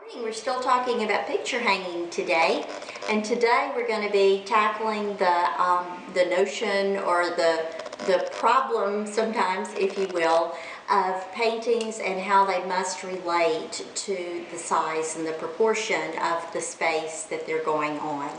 Morning. We're still talking about picture hanging today, and today we're going to be tackling the notion or the problem sometimes, if you will, of paintings and how they must relate to the size and the proportion of the space that they're going on.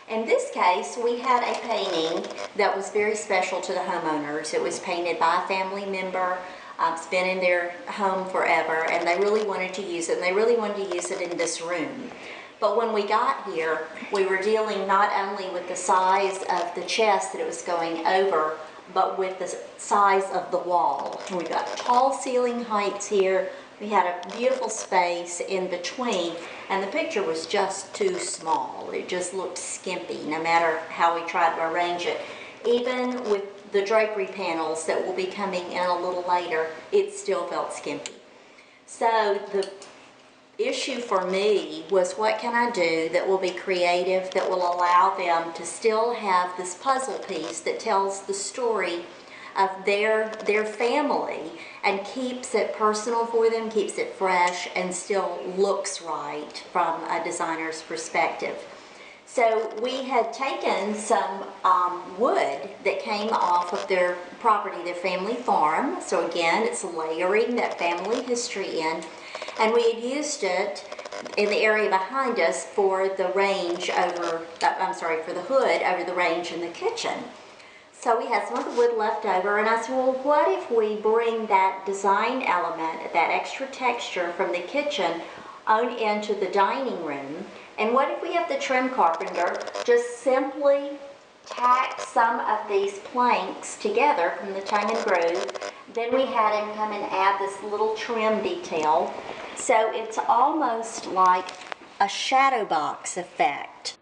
In this case, we had a painting that was very special to the homeowners. It was painted by a family member. It's been in their home forever, and they really wanted to use it, and they really wanted to use it in this room. But when we got here, we were dealing not only with the size of the chest that it was going over, but with the size of the wall. We've got tall ceiling heights here. We had a beautiful space in between, and the picture was just too small. It just looked skimpy, no matter how we tried to arrange it. Even with the drapery panels that will be coming in a little later, it still felt skimpy. So the issue for me was, what can I do that will be creative, that will allow them to still have this puzzle piece that tells the story of their family and keeps it personal for them, keeps it fresh, and still looks right from a designer's perspective. So we had taken some wood that came off of their property, their family farm. So again, it's layering that family history in. And we had used it in the area behind us for the range over, for the hood over the range in the kitchen. So we had some of the wood left over, and I said, well, what if we bring that design element, that extra texture from the kitchen on into the dining room? And what if we have the trim carpenter just simply tack some of these planks together from the tongue and groove? Then we had him come and add this little trim detail. So it's almost like a shadow box effect.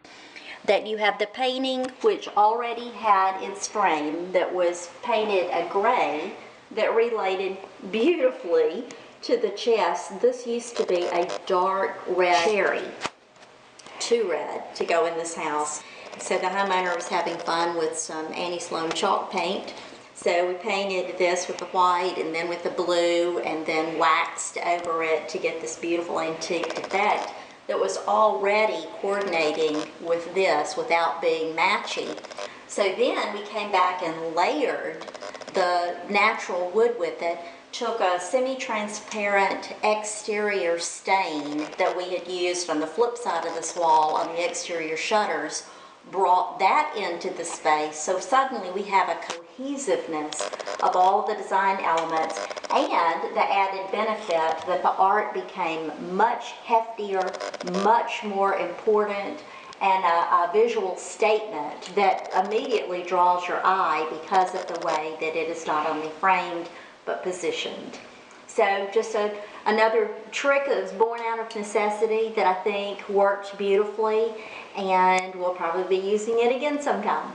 That you have the painting, which already had its frame that was painted a gray that related beautifully to the chest. This used to be a dark red cherry. Too red to go in this house. So the homeowner was having fun with some Annie Sloan chalk paint. So we painted this with the white and then with the blue and then waxed over it to get this beautiful antique effect that was already coordinating with this without being matchy. So then we came back and layered the natural wood with it, took a semi-transparent exterior stain that we had used on the flip side of this wall on the exterior shutters, brought that into the space. So suddenly we have a cohesiveness of all the design elements and the added benefit that the art became much heftier, much more important, and a visual statement that immediately draws your eye because of the way that it is not only framed but positioned. So just another trick that was born out of necessity that I think worked beautifully, and we'll probably be using it again sometime.